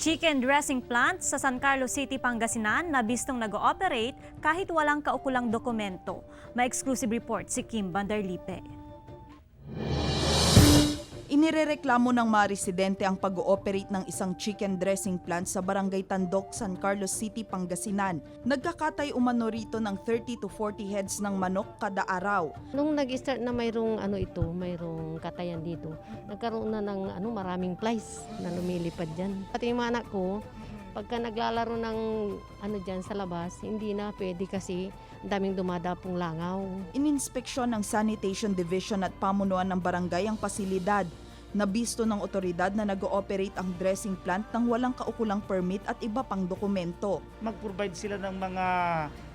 Chicken dressing plant sa San Carlos City, Pangasinan, nabistong nag-o-operate kahit walang kaukulang dokumento. May exclusive report si Kim Bandarlipe. Inirereklamo ng mga residente ang pag-ooperate ng isang chicken dressing plant sa Barangay Tandok, San Carlos City, Pangasinan. Nagkakatay umano rito ng 30 to 40 heads ng manok kada araw. Nung nag-start na mayroong mayroong katayan dito, nagkaroon na ng maraming flies na lumilipad diyan. Pati yung mga anak ko, pagka naglalaro ng diyan sa labas, hindi na pwede kasi daming dumadapong langaw. Ininspeksyon ng Sanitation Division at pamunuan ng barangay ang pasilidad. Nabisto ng otoridad na nag-ooperate ang dressing plant ng walang kaukulang permit at iba pang dokumento. Mag-provide sila ng mga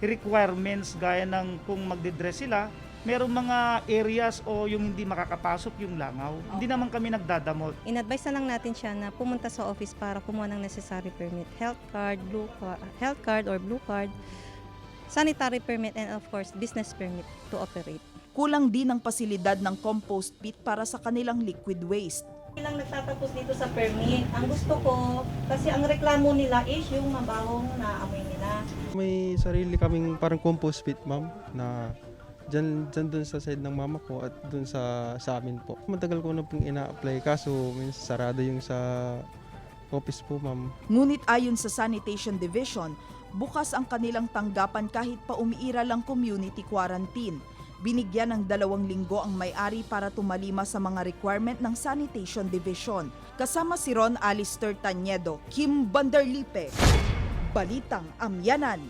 requirements gaya ng kung magdidress sila, merong mga areas o yung hindi makakapasok yung langaw. Hindi naman kami nagdadamot. In-advise na lang natin siya na pumunta sa office para kumuha ng necessary permit, health card or blue card, sanitary permit, and of course, business permit to operate. Kulang din ang pasilidad ng compost pit para sa kanilang liquid waste. Ilang nagtatapos dito sa permit. Ang gusto ko, kasi ang reklamo nila is yung mabahong na amoy nila. May sarili kaming parang compost pit, ma'am, na dyan dun sa side ng mama ko at dun sa amin po. Matagal ko na pong ina-apply kaso sarado yung sa office po, ma'am. Ngunit ayon sa Sanitation Division, bukas ang kanilang tanggapan kahit pa umiira lang community quarantine. Binigyan ng 2 linggo ang may-ari para tumalima sa mga requirement ng Sanitation Division. Kasama si Ron Alister Tanyedo, Kim Bandarlipe, Balitang Amianan.